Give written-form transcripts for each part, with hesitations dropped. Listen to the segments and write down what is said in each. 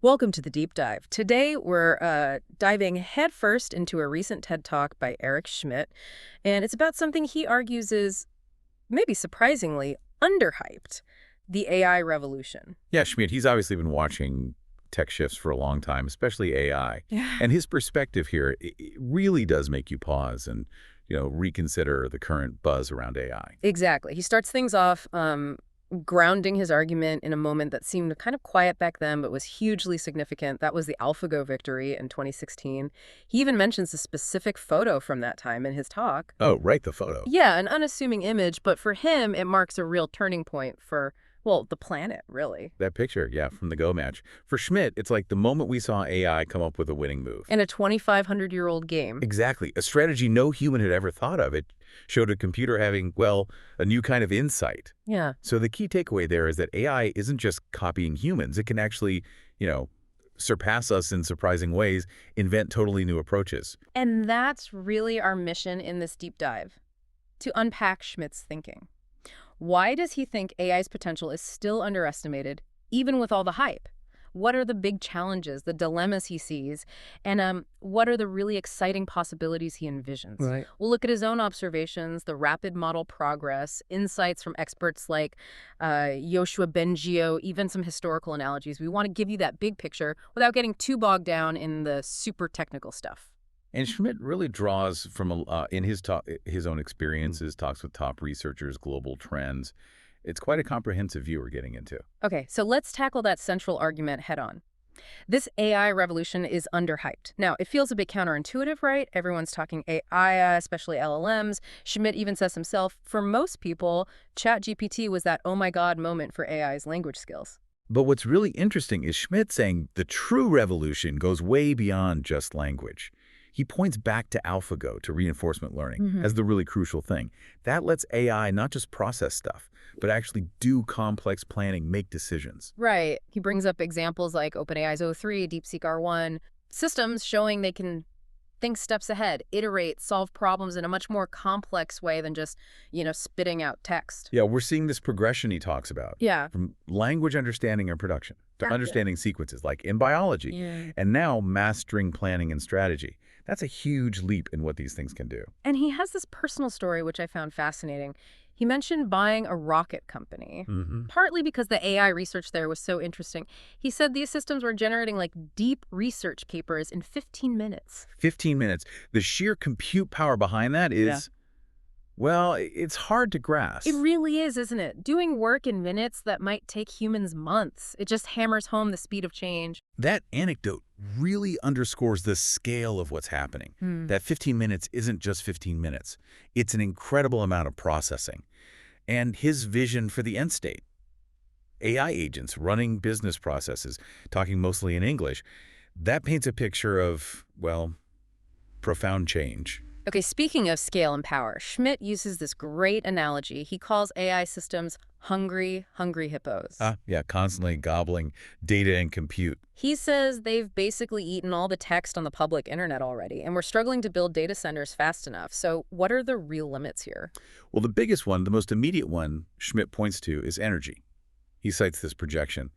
Welcome to the Deep Dive. Today, we're diving headfirst into a recent TED Talk by Eric Schmidt, and it's about something he argues is, maybe surprisingly, underhyped, the AI revolution. Yeah, Schmidt, he's obviously been watching tech shifts for a long time, especially AI. Yeah. And his perspective here it really does make you pause and, reconsider the current buzz around AI. Exactly. He starts things off grounding his argument in a moment that seemed kind of quiet back then, but was hugely significant. That was the AlphaGo victory in 2016. He even mentions a specific photo from that time in his talk. Oh, right, the photo. Yeah, an unassuming image, but for him, it marks a real turning point for, well, the planet, really. That picture, yeah, from the Go match. For Schmidt, it's like the moment we saw AI come up with a winning move. In a 2,500-year-old game. Exactly. A strategy no human had ever thought of. It showed a computer having, well, a new kind of insight. Yeah. So the key takeaway there is that AI isn't just copying humans. It can actually, surpass us in surprising ways, invent totally new approaches. And that's really our mission in this deep dive, to unpack Schmidt's thinking. Why does he think AI's potential is still underestimated, even with all the hype? What are the big challenges, the dilemmas he sees, and what are the really exciting possibilities he envisions? Right. We'll look at his own observations, the rapid model progress, insights from experts like Yoshua Bengio, even some historical analogies. We want to give you that big picture without getting too bogged down in the super technical stuff. And Schmidt really draws from, in his talk, his own experiences, talks with top researchers, global trends. It's quite a comprehensive view we're getting into. Okay, so let's tackle that central argument head on. This AI revolution is underhyped. Now, it feels a bit counterintuitive, right? Everyone's talking AI, especially LLMs. Schmidt even says himself, for most people, ChatGPT was that oh my god moment for AI's language skills. But what's really interesting is Schmidt saying the true revolution goes way beyond just language. He points back to AlphaGo, to reinforcement learning, as the really crucial thing. That lets AI not just process stuff, but actually do complex planning, make decisions. Right. He brings up examples like OpenAI's O3, DeepSeek R1, systems showing they can think steps ahead, iterate, solve problems in a much more complex way than just, spitting out text. Yeah, we're seeing this progression he talks about. Yeah. From language understanding and production to Gotcha. understanding sequences, like in biology, Yeah. and now mastering planning and strategy. That's a huge leap in what these things can do. And he has this personal story, which I found fascinating. He mentioned buying a rocket company, partly because the AI research there was so interesting. He said these systems were generating like deep research papers in 15 minutes. 15 minutes. The sheer compute power behind that is, well, it's hard to grasp. It really is, isn't it? Doing work in minutes that might take humans months. It just hammers home the speed of change. That anecdote really underscores the scale of what's happening. That 15 minutes isn't just 15 minutes. It's an incredible amount of processing. And his vision for the end state. AI agents running business processes, talking mostly in English, that paints a picture of, well, profound change. Okay, speaking of scale and power, Schmidt uses this great analogy. He calls AI systems hungry hippos. Yeah, constantly gobbling data and compute. He says they've basically eaten all the text on the public internet already, and we're struggling to build data centers fast enough. So what are the real limits here? Well, the biggest one, the most immediate one Schmidt points to is energy. He cites this projection.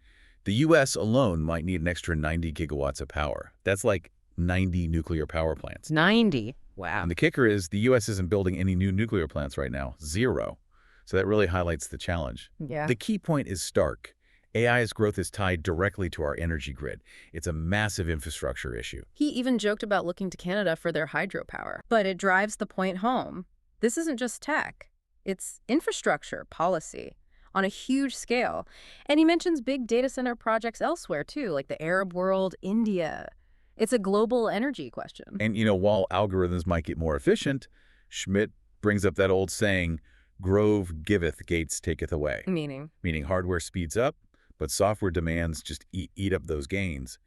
The U.S. alone might need an extra 90 gigawatts of power. That's like 90 nuclear power plants. 90. Wow. And the kicker is the U.S. isn't building any new nuclear plants right now. Zero. So that really highlights the challenge. Yeah. The key point is stark. AI's growth is tied directly to our energy grid. It's a massive infrastructure issue. He even joked about looking to Canada for their hydropower. But it drives the point home. This isn't just tech. It's infrastructure policy on a huge scale. And he mentions big data center projects elsewhere, too, like the Arab world, India. It's a global energy question. And, while algorithms might get more efficient, Schmidt brings up that old saying, Grove giveth, Gates taketh away. Meaning hardware speeds up, but software demands just eat up those gains.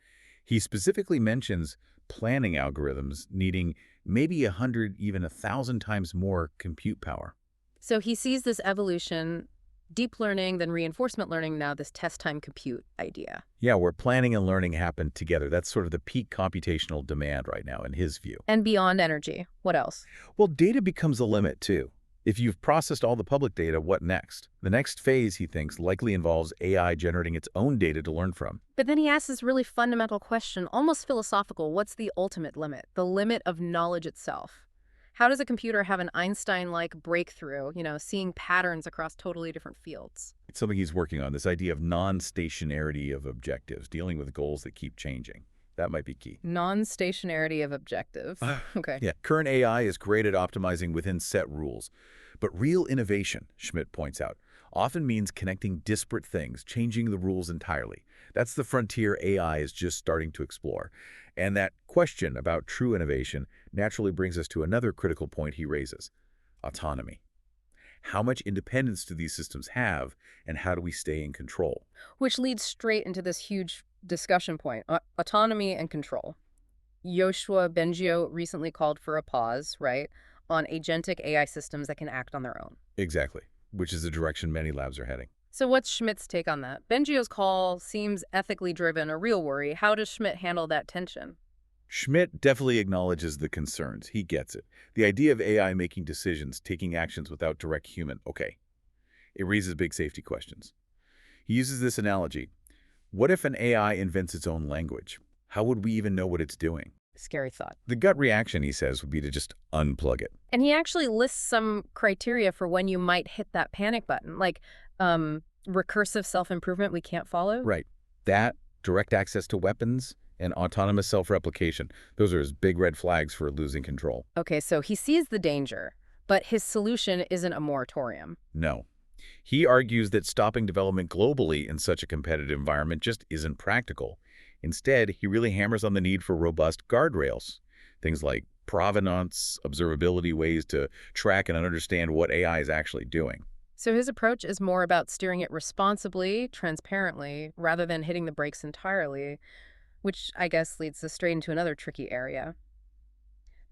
He specifically mentions planning algorithms needing maybe 100, even 1,000 times more compute power. So he sees this evolution, deep learning, then reinforcement learning, now this test time compute idea. Yeah, where planning and learning happen together. That's sort of the peak computational demand right now in his view. And beyond energy, what else? Well, data becomes a limit too. If you've processed all the public data, what next? The next phase, he thinks, likely involves AI generating its own data to learn from. But then he asks this really fundamental question, almost philosophical. What's the ultimate limit? The limit of knowledge itself. How does a computer have an Einstein-like breakthrough, seeing patterns across totally different fields? It's something he's working on, this idea of non-stationarity of objectives, dealing with goals that keep changing. That might be key. Non-stationarity of objectives. Okay. Yeah, current AI is great at optimizing within set rules. But real innovation, Schmidt points out, often means connecting disparate things, changing the rules entirely. That's the frontier AI is just starting to explore. And that question about true innovation naturally brings us to another critical point he raises: autonomy. How much independence do these systems have, and how do we stay in control? Which leads straight into this huge discussion point, autonomy and control. Yoshua Bengio recently called for a pause, right, on agentic AI systems that can act on their own. Exactly, which is the direction many labs are heading. So what's Schmidt's take on that? Bengio's call seems ethically driven, a real worry. How does Schmidt handle that tension? Schmidt definitely acknowledges the concerns. He gets it. The idea of AI making decisions, taking actions without direct human, okay. It raises big safety questions. He uses this analogy. What if an AI invents its own language? How would we even know what it's doing? Scary thought. The gut reaction, he says, would be to just unplug it. And he actually lists some criteria for when you might hit that panic button, like recursive self-improvement we can't follow. Right. That, direct access to weapons, and autonomous self-replication. Those are his big red flags for losing control. Okay, so he sees the danger, but his solution isn't a moratorium. No. He argues that stopping development globally in such a competitive environment just isn't practical. Instead, he really hammers on the need for robust guardrails. Things like provenance, observability, ways to track and understand what AI is actually doing. So his approach is more about steering it responsibly, transparently, rather than hitting the brakes entirely, which I guess leads us straight into another tricky area.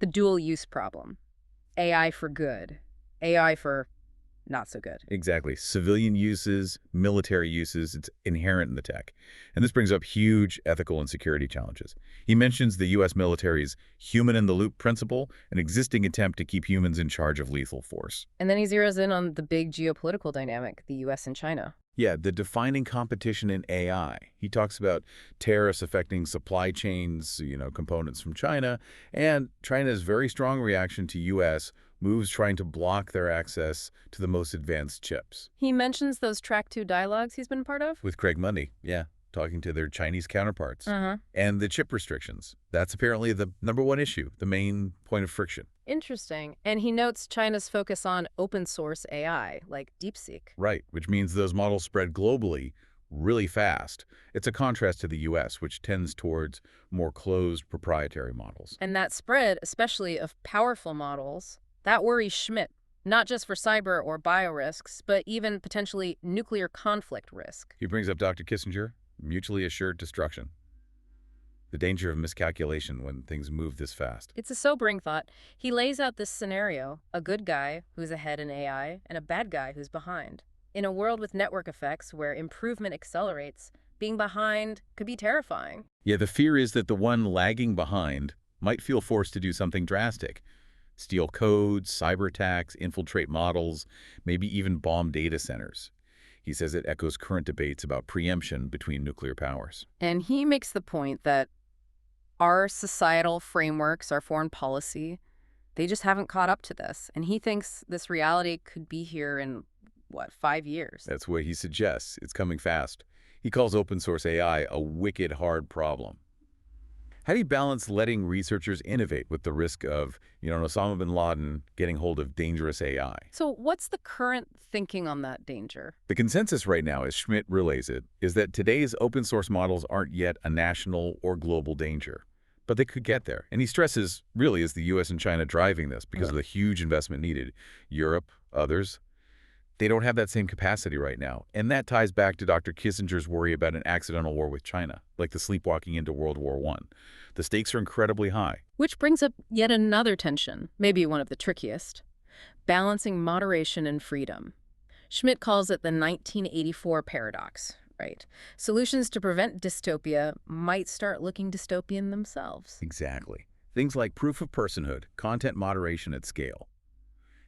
The dual use problem. AI for good, AI for not so good. Exactly. Civilian uses, military uses, it's inherent in the tech. And this brings up huge ethical and security challenges. He mentions the U.S. military's human-in-the-loop principle, an existing attempt to keep humans in charge of lethal force. And then he zeroes in on the big geopolitical dynamic, the U.S. and China. Yeah, the defining competition in AI. He talks about tariffs affecting supply chains, components from China, and China's very strong reaction to U.S. moves trying to block their access to the most advanced chips. He mentions those Track 2 dialogues he's been part of? With Craig Mundy, yeah, talking to their Chinese counterparts. Uh-huh. And the chip restrictions. That's apparently the #1 issue, the main point of friction. Interesting. And he notes China's focus on open source AI, like DeepSeek. Right, which means those models spread globally really fast. It's a contrast to the U.S., which tends towards more closed proprietary models. And that spread, especially of powerful models, that worries Schmidt, not just for cyber or bio risks, but even potentially nuclear conflict risk. He brings up Dr. Kissinger, mutually assured destruction. The danger of miscalculation when things move this fast. It's a sobering thought. He lays out this scenario, a good guy who's ahead in AI and a bad guy who's behind. In a world with network effects where improvement accelerates, being behind could be terrifying. Yeah, the fear is that the one lagging behind might feel forced to do something drastic. Steal codes, cyber attacks, infiltrate models, maybe even bomb data centers. He says it echoes current debates about preemption between nuclear powers. And he makes the point that our societal frameworks, our foreign policy, they just haven't caught up to this. And he thinks this reality could be here in, 5 years? That's what he suggests. It's coming fast. He calls open source AI a wicked hard problem. How do you balance letting researchers innovate with the risk of, Osama bin Laden getting hold of dangerous AI? So what's the current thinking on that danger? The consensus right now, as Schmidt relays it, is that today's open source models aren't yet a national or global danger. But they could get there. And he stresses, really, is the U.S. and China driving this because of the huge investment needed. Europe, others, they don't have that same capacity right now. And that ties back to Dr. Kissinger's worry about an accidental war with China, like the sleepwalking into World War I. The stakes are incredibly high. Which brings up yet another tension, maybe one of the trickiest: balancing moderation and freedom. Schmidt calls it the 1984 paradox, right? Solutions to prevent dystopia might start looking dystopian themselves. Exactly. Things like proof of personhood, content moderation at scale.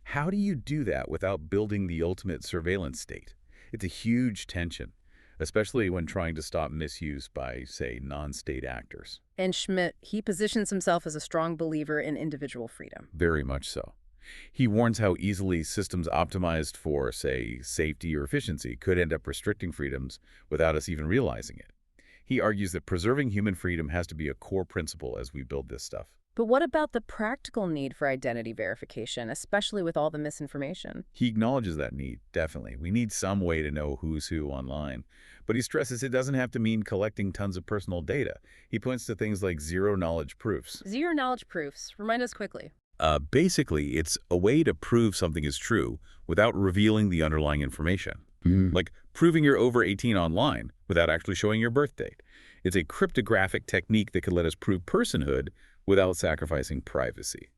How do you do that without building the ultimate surveillance state? It's a huge tension, especially when trying to stop misuse by, say, non-state actors. And Schmidt, he positions himself as a strong believer in individual freedom. Very much so. He warns how easily systems optimized for, say, safety or efficiency could end up restricting freedoms without us even realizing it. He argues that preserving human freedom has to be a core principle as we build this stuff. But what about the practical need for identity verification, especially with all the misinformation? He acknowledges that need, definitely. We need some way to know who's who online. But he stresses it doesn't have to mean collecting tons of personal data. He points to things like zero-knowledge proofs. Zero-knowledge proofs. Remind us quickly. Basically, it's a way to prove something is true without revealing the underlying information. Like proving you're over 18 online without actually showing your birth date. It's a cryptographic technique that could let us prove personhood without sacrificing privacy.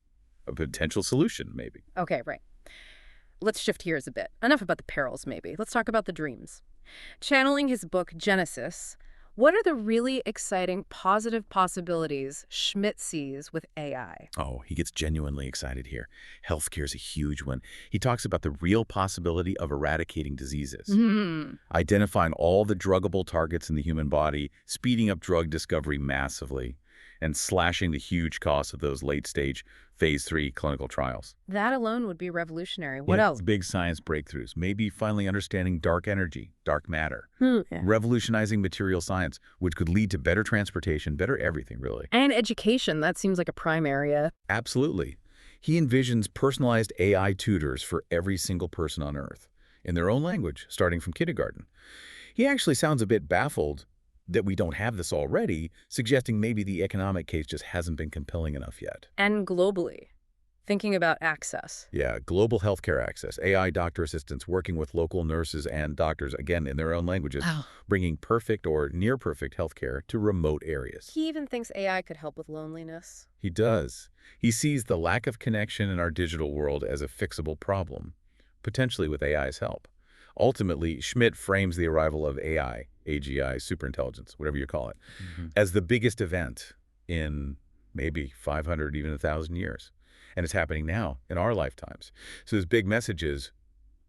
A potential solution, maybe. Okay, right. Let's shift gears a bit. Enough about the perils, maybe. Let's talk about the dreams. Channeling his book, Genesis, what are the really exciting positive possibilities Schmidt sees with AI? Oh, he gets genuinely excited here. Healthcare is a huge one. He talks about the real possibility of eradicating diseases, identifying all the druggable targets in the human body, speeding up drug discovery massively, and slashing the huge costs of those late-stage phase 3 clinical trials. That alone would be revolutionary. What else? Big science breakthroughs. Maybe finally understanding dark energy, dark matter. Revolutionizing material science, which could lead to better transportation, better everything, really. And education. That seems like a prime area. Absolutely. He envisions personalized AI tutors for every single person on Earth, in their own language, starting from kindergarten. He actually sounds a bit baffled that we don't have this already, suggesting maybe the economic case just hasn't been compelling enough yet. And globally, thinking about access. Yeah, global healthcare access, AI doctor assistants working with local nurses and doctors, again, in their own languages, bringing perfect or near-perfect healthcare to remote areas. He even thinks AI could help with loneliness. He does. He sees the lack of connection in our digital world as a fixable problem, potentially with AI's help. Ultimately, Schmidt frames the arrival of AI, AGI, superintelligence, whatever you call it, as the biggest event in maybe 500, even 1,000 years. And it's happening now in our lifetimes. So his big message is,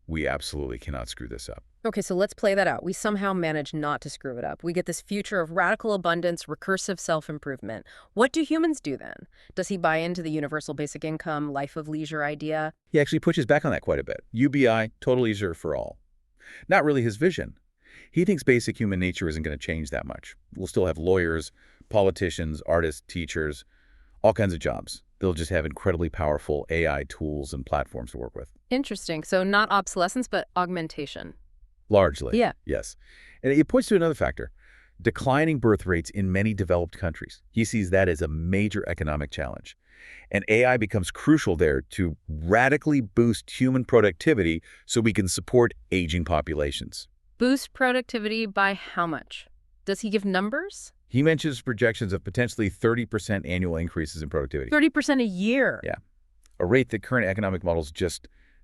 we absolutely cannot screw this up. Okay, so let's play that out. We somehow manage not to screw it up. We get this future of radical abundance, recursive self-improvement. What do humans do then? Does he buy into the universal basic income, life of leisure idea? He actually pushes back on that quite a bit. UBI, total leisure for all. Not really his vision. He thinks basic human nature isn't going to change that much. We'll still have lawyers, politicians, artists, teachers, all kinds of jobs. They'll just have incredibly powerful AI tools and platforms to work with. Interesting. So not obsolescence, but augmentation. Largely. Yeah. Yes. And it points to another factor, declining birth rates in many developed countries. He sees that as a major economic challenge. And AI becomes crucial there to radically boost human productivity so we can support aging populations. Boost productivity by how much? Does he give numbers? He mentions projections of potentially 30% annual increases in productivity. 30% a year? Yeah. A rate that current economic models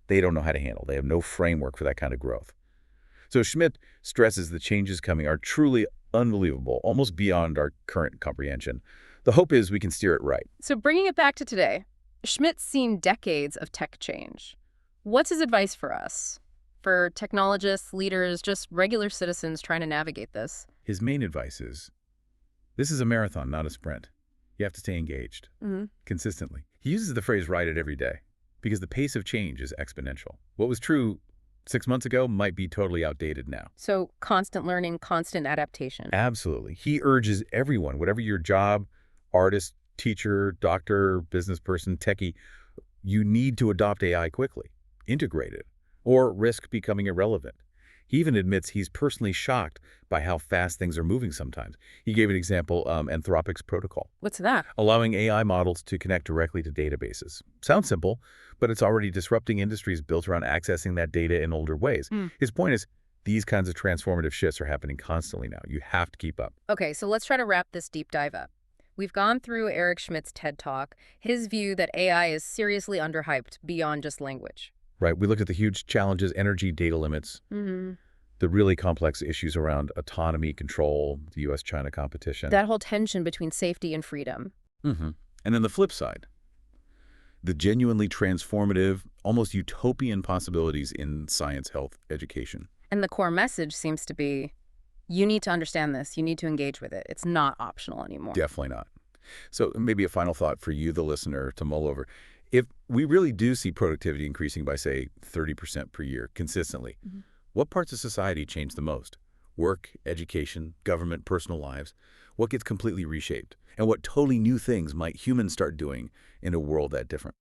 they don't know how to handle. They have no framework for that kind of growth. So Schmidt stresses the changes coming are truly unbelievable, almost beyond our current comprehension. The hope is we can steer it right. So bringing it back to today, Schmidt's seen decades of tech change. What's his advice for us? For technologists, leaders, just regular citizens trying to navigate this? His main advice is, this is a marathon, not a sprint. You have to stay engaged, consistently. He uses the phrase "ride it every day" because the pace of change is exponential. What was true 6 months ago might be totally outdated now. So constant learning, constant adaptation. Absolutely. He urges everyone, whatever your job, artist, teacher, doctor, business person, techie, you need to adopt AI quickly, integrate it, or risk becoming irrelevant. He even admits he's personally shocked by how fast things are moving sometimes. He gave an example, Anthropic's protocol. What's that? Allowing AI models to connect directly to databases. Sounds simple, but it's already disrupting industries built around accessing that data in older ways. His point is, these kinds of transformative shifts are happening constantly now. You have to keep up. Okay, so let's try to wrap this deep dive up. We've gone through Eric Schmidt's TED Talk, his view that AI is seriously underhyped beyond just language. Right. We looked at the huge challenges, energy, data limits, the really complex issues around autonomy, control, the U.S.-China competition. That whole tension between safety and freedom. And then the flip side, the genuinely transformative, almost utopian possibilities in science, health, education. And the core message seems to be, you need to understand this. You need to engage with it. It's not optional anymore. Definitely not. So maybe a final thought for you, the listener, to mull over. If we really do see productivity increasing by, say, 30% per year consistently, what parts of society change the most? Work, education, government, personal lives? What gets completely reshaped? And what totally new things might humans start doing in a world that different?